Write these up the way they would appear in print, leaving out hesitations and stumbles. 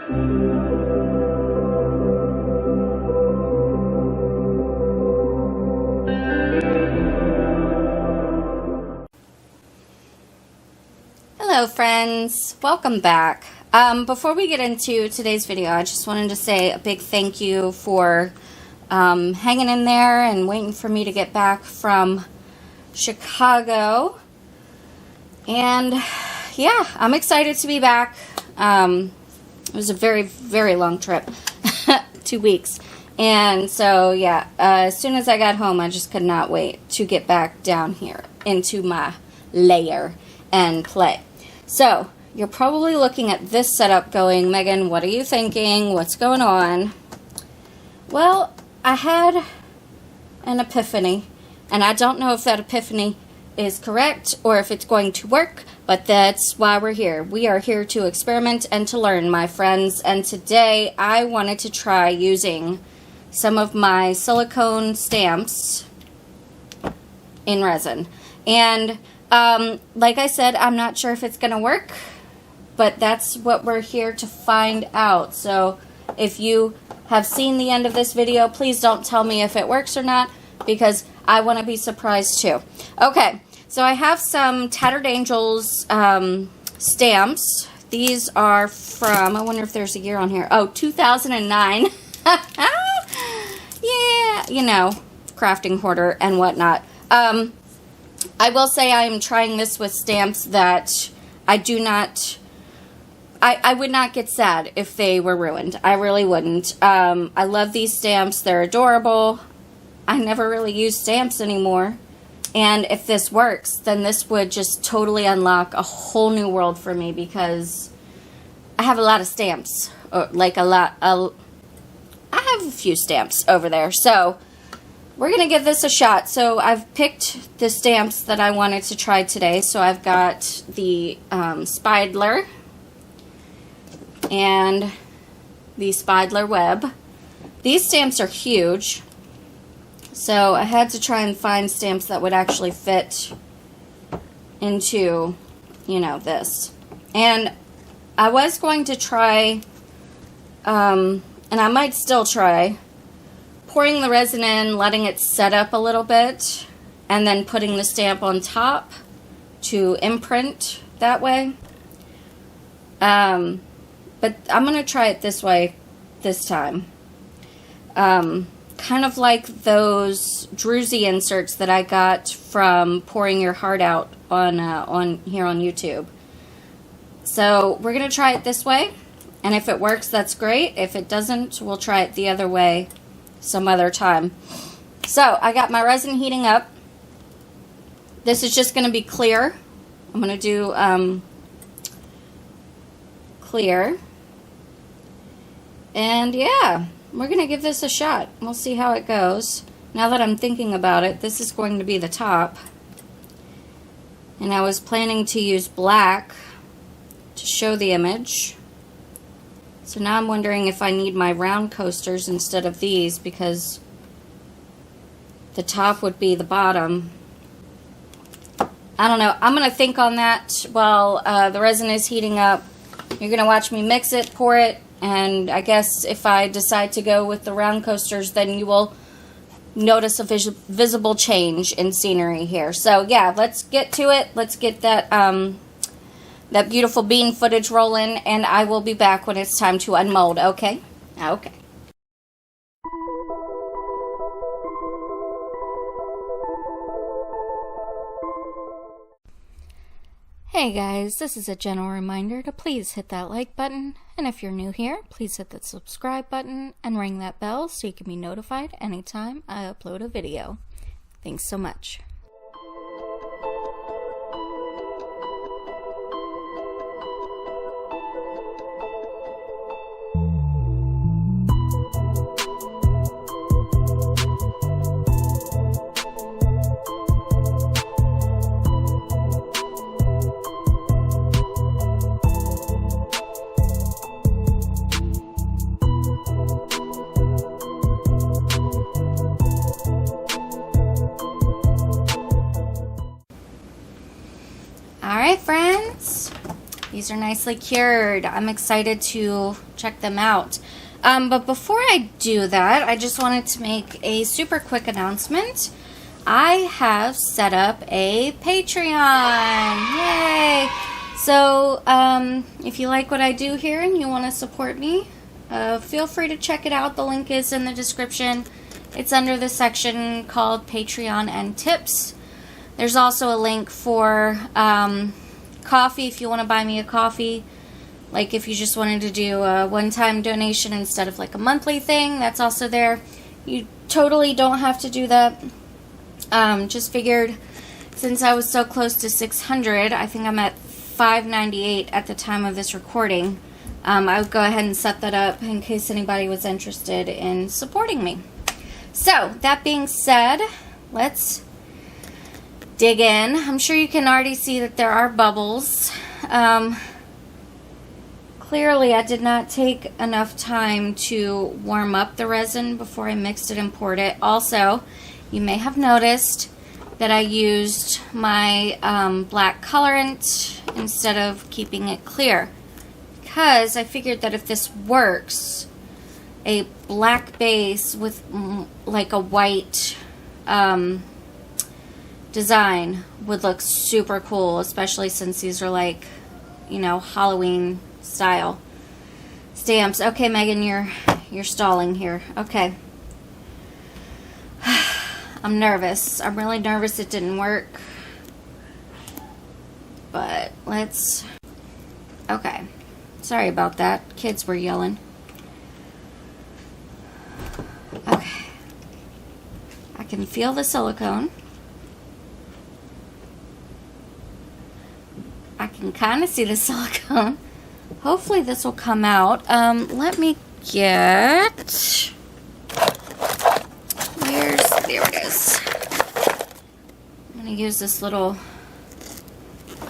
Hello friends, welcome back. Before we get into today's video, I just wanted to say a big thank you for hanging in there and waiting for me to get back from Chicago. And yeah, I'm excited to be back. It was a very, very long trip, 2 weeks. And so yeah, as soon as I got home, I just could not wait to get back down here into my lair and play. So, you're probably looking at this setup going, Megan, what are you thinking? What's going on? Well, I had an epiphany, and I don't know if that epiphany is correct or if it's going to work, but that's why we're here. We are here to experiment and to learn, my friends, and today I wanted to try using some of my silicone stamps in resin. And like I said, I'm not sure if it's going to work, but that's what we're here to find out. So if you have seen the end of this video, please don't tell me if it works or not, because I want to be surprised too. Okay, so I have some Tattered Angels stamps. These are from, I wonder if there's a year on here. Oh, 2009. Yeah, you know, crafting hoarder and whatnot. I will say I am trying this with stamps that I do not, I would not get sad if they were ruined. I really wouldn't. I love these stamps. They're adorable. I never really use stamps anymore. And if this works, then this would just totally unlock a whole new world for me, because I have a lot of stamps. Like I have a few stamps over there. So we're going to give this a shot. So I've picked the stamps that I wanted to try today. So I've got the Spidler and the Spidler Web. These stamps are huge. So I had to try and find stamps that would actually fit into, you know, this. And I was going to try, and I might still try, pouring the resin in, letting it set up a little bit, and then putting the stamp on top to imprint that way. But I'm going to try it this way this time. Kind of like those Druzy inserts that I got from Pouring Your Heart Out on here on YouTube. So we're going to try it this way, and if it works, that's great. If it doesn't, we'll try it the other way some other time. So I got my resin heating up. This is just going to be clear. I'm going to do clear. And yeah, we're going to give this a shot. We'll see how it goes. Now that I'm thinking about it, this is going to be the top. And I was planning to use black to show the image. So now I'm wondering if I need my round coasters instead of these, because the top would be the bottom. I don't know. I'm going to think on that while the resin is heating up. You're going to watch me mix it, pour it, and I guess if I decide to go with the round coasters, then you will notice a visible change in scenery here. So yeah, let's get to it. Let's get that that beautiful bean footage rolling, and I will be back when it's time to unmold, okay? Okay. Hey guys, this is a gentle reminder to please hit that like button, and if you're new here, please hit that subscribe button and ring that bell so you can be notified anytime I upload a video. Thanks so much. These are nicely cured. I'm excited to check them out. But before I do that, I just wanted to make a super quick announcement. I have set up a Patreon. Yay! So, if you like what I do here and you want to support me, feel free to check it out. The link is in the description. It's under the section called Patreon and Tips. There's also a link for coffee if you want to buy me a coffee. Like if you just wanted to do a one-time donation instead of like a monthly thing, that's also there. You totally don't have to do that. Just figured since I was so close to 600, I think I'm at 598 at the time of this recording. I would go ahead and set that up in case anybody was interested in supporting me. So, that being said, let's dig in. I'm sure you can already see that there are bubbles. Clearly, I did not take enough time to warm up the resin before I mixed it and poured it. Also, you may have noticed that I used my black colorant instead of keeping it clear, because I figured that if this works, a black base with like a white design would look super cool, especially since these are like, you know, Halloween style stamps. Okay, Megan, you're stalling here. Okay. I'm nervous. I'm really nervous it didn't work. But let's... Okay. Sorry about that. Kids were yelling. Okay. I can feel the silicone. I can kind of see the silicone. Hopefully this will come out. Let me get... There it is. I'm going to use this little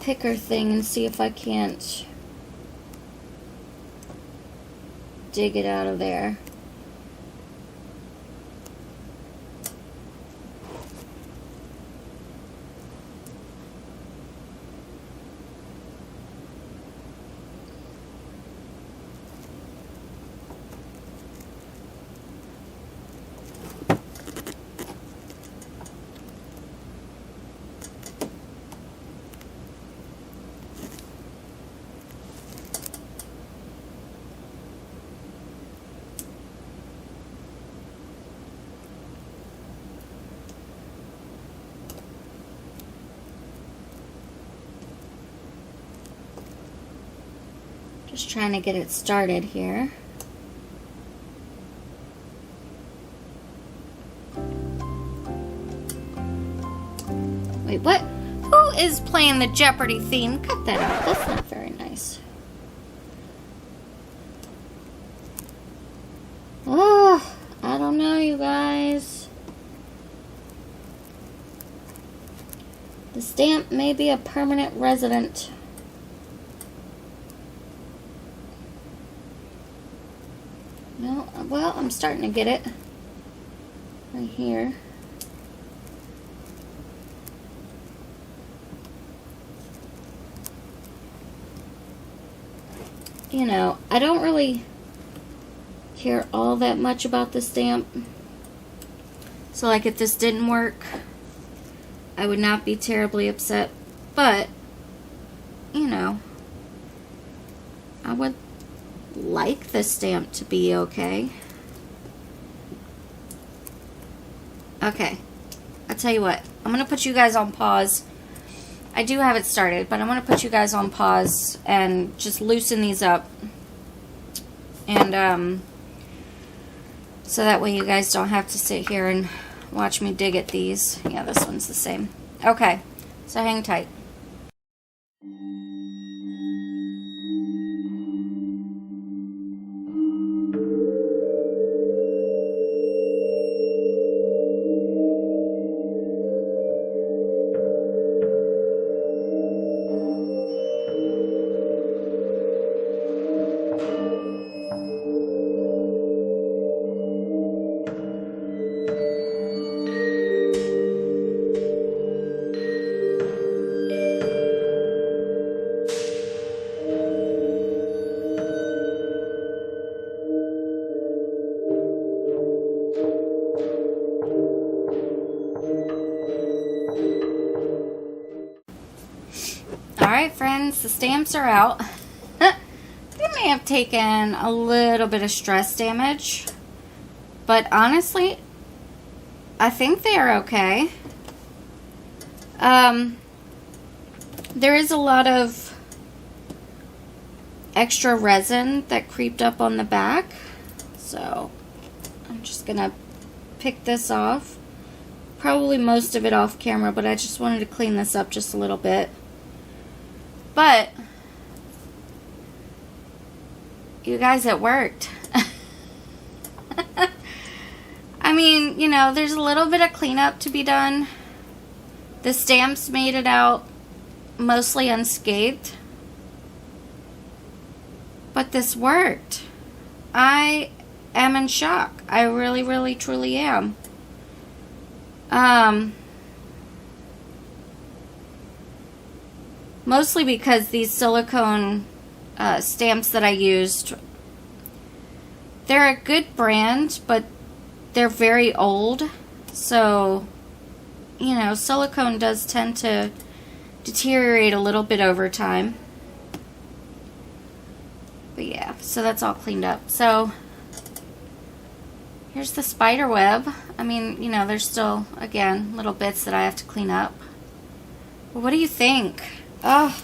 picker thing and see if I can't dig it out of there. Just trying to get it started here. Wait, what? Who is playing the Jeopardy theme? Cut that out. That's not very nice. Oh, I don't know, you guys. The stamp may be a permanent resident. No, well, I'm starting to get it right here. You know, I don't really care all that much about the stamp. So, like, if this didn't work, I would not be terribly upset. But, you know, I would like the stamp to be okay. Okay, I'll tell you what, I'm gonna put you guys on pause. I do have it started, but I'm gonna put you guys on pause and just loosen these up, and so that way you guys don't have to sit here and watch me dig at these. Yeah, this one's the same. Okay, so hang tight. the stamps are out. They may have taken a little bit of stress damage, but honestly, I think they are okay. There is a lot of extra resin that creeped up on the back, so I'm just gonna pick this off. Probably most of it off camera, but I just wanted to clean this up just a little bit. But you guys, it worked. I mean, you know, there's a little bit of cleanup to be done. The stamps made it out mostly unscathed. But this worked. I am in shock. I really, really, truly am. Mostly because these silicone stamps that I used, they're a good brand, but they're very old. So, you know, silicone does tend to deteriorate a little bit over time. But yeah, so that's all cleaned up. So here's the spider web. I mean, you know, there's still, again, little bits that I have to clean up. But what do you think? Oh,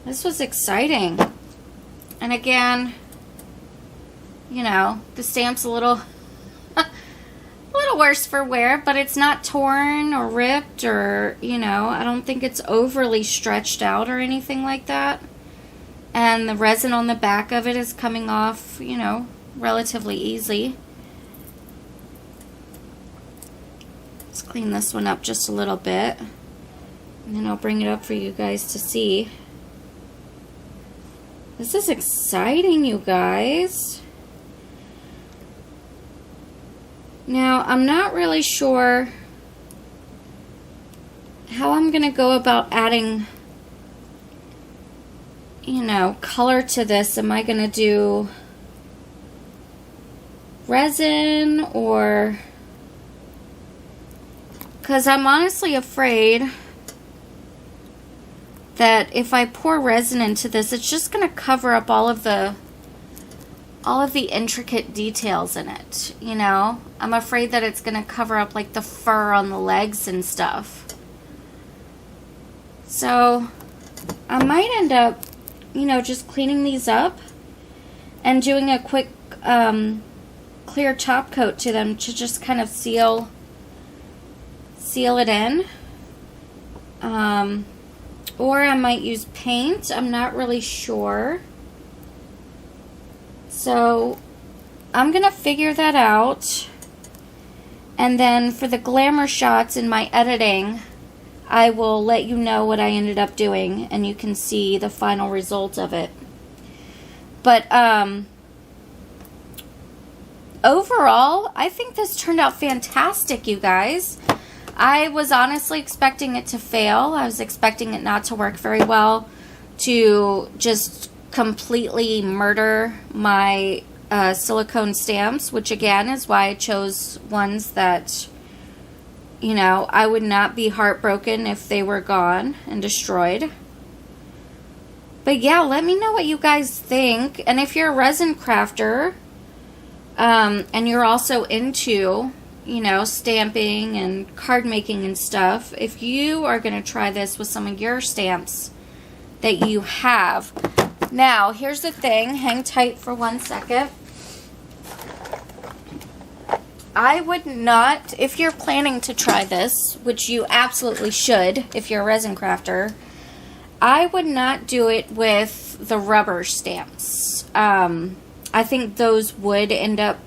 this was exciting. And again, you know, the stamp's a little worse for wear, but it's not torn or ripped or, you know, I don't think it's overly stretched out or anything like that. And the resin on the back of it is coming off, you know, relatively easy. Let's clean this one up just a little bit, and then I'll bring it up for you guys to see. This is exciting, you guys. Now, I'm not really sure how I'm going to go about adding, you know, color to this. Am I going to do resin or... Because I'm honestly afraid that if I pour resin into this, it's just going to cover up all of the intricate details in it, you know? I'm afraid that it's going to cover up like the fur on the legs and stuff. So I might end up, you know, just cleaning these up and doing a quick clear top coat to them to just kind of seal it in. Or I might use paint. I'm not really sure. So I'm going to figure that out. And then for the glamour shots in my editing, I will let you know what I ended up doing, and you can see the final result of it. But overall, I think this turned out fantastic, you guys. I was honestly expecting it to fail. I was expecting it not to work very well, to just completely murder my silicone stamps, which again is why I chose ones that, you know, I would not be heartbroken if they were gone and destroyed. But yeah, let me know what you guys think. And if you're a resin crafter, and you're also into, you know, stamping and card making and stuff, if you are going to try this with some of your stamps that you have. Now, here's the thing. Hang tight for 1 second. I would not, if you're planning to try this, which you absolutely should if you're a resin crafter, I would not do it with the rubber stamps. I think those would end up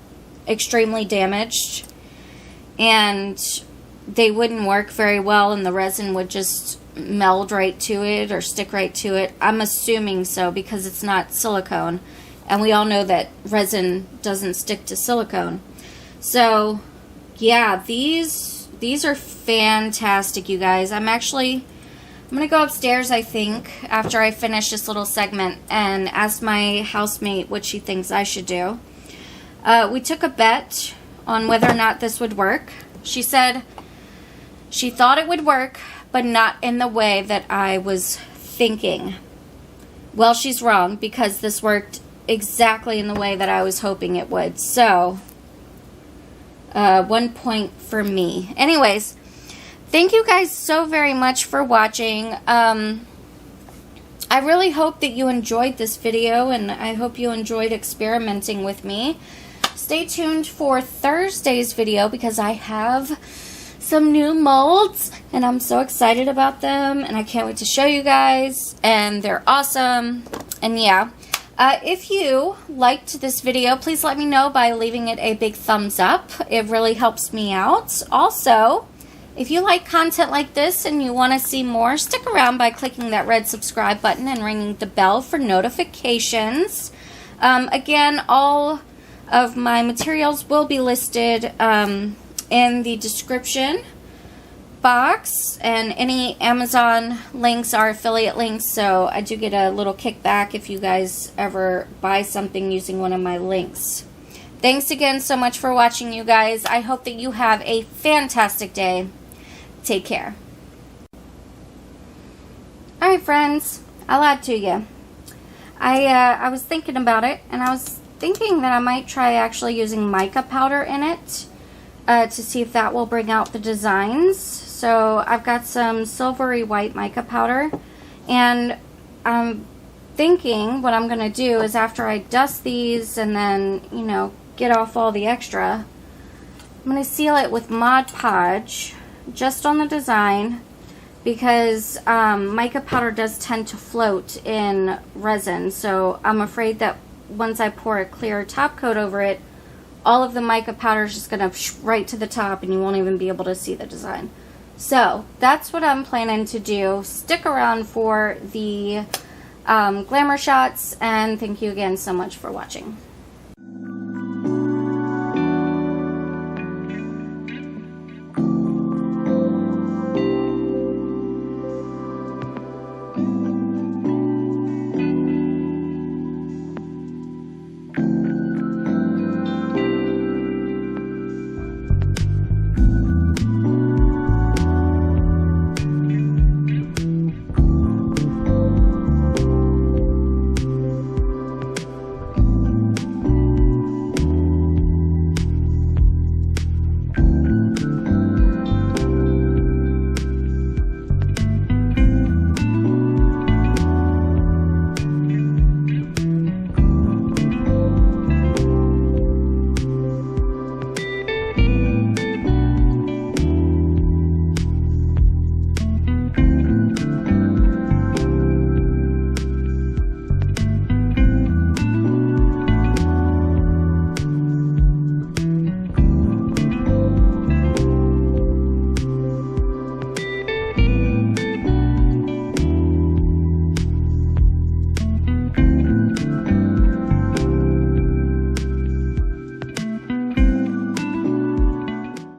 extremely damaged, and they wouldn't work very well, and the resin would just meld right to it or stick right to it. I'm assuming so because it's not silicone, and we all know that resin doesn't stick to silicone. So yeah, these are fantastic, you guys. I'm gonna go upstairs, I think, after I finish this little segment and ask my housemate what she thinks I should do. We took a bet on whether or not this would work. She said she thought it would work, but not in the way that I was thinking, well, she's wrong, because this worked exactly in the way that I was hoping it would. So, 1 point for me. Anyways, thank you guys so very much for watching. I really hope that you enjoyed this video, and I hope you enjoyed experimenting with me. Stay tuned for Thursday's video, because I have some new molds, and I'm so excited about them, and I can't wait to show you guys, and they're awesome. And yeah, if you liked this video, please let me know by leaving it a big thumbs up. It really helps me out. Also, if you like content like this and you want to see more, stick around by clicking that red subscribe button and ringing the bell for notifications. Again, all of my materials will be listed in the description box, and any Amazon links are affiliate links, so I do get a little kickback if you guys ever buy something using one of my links. Thanks again so much for watching, you guys. I hope that you have a fantastic day. Take care. Alright, friends, I lied to you. I was thinking about it, and I was thinking that I might try actually using mica powder in it to see if that will bring out the designs. So I've got some silvery white mica powder, and I'm thinking what I'm going to do is, after I dust these and then, you know, get off all the extra, I'm going to seal it with Mod Podge just on the design, because mica powder does tend to float in resin, so I'm afraid that once I pour a clear top coat over it, all of the mica powder is just going to right to the top, and you won't even be able to see the design. So that's what I'm planning to do. Stick around for the glamour shots, and thank you again so much for watching.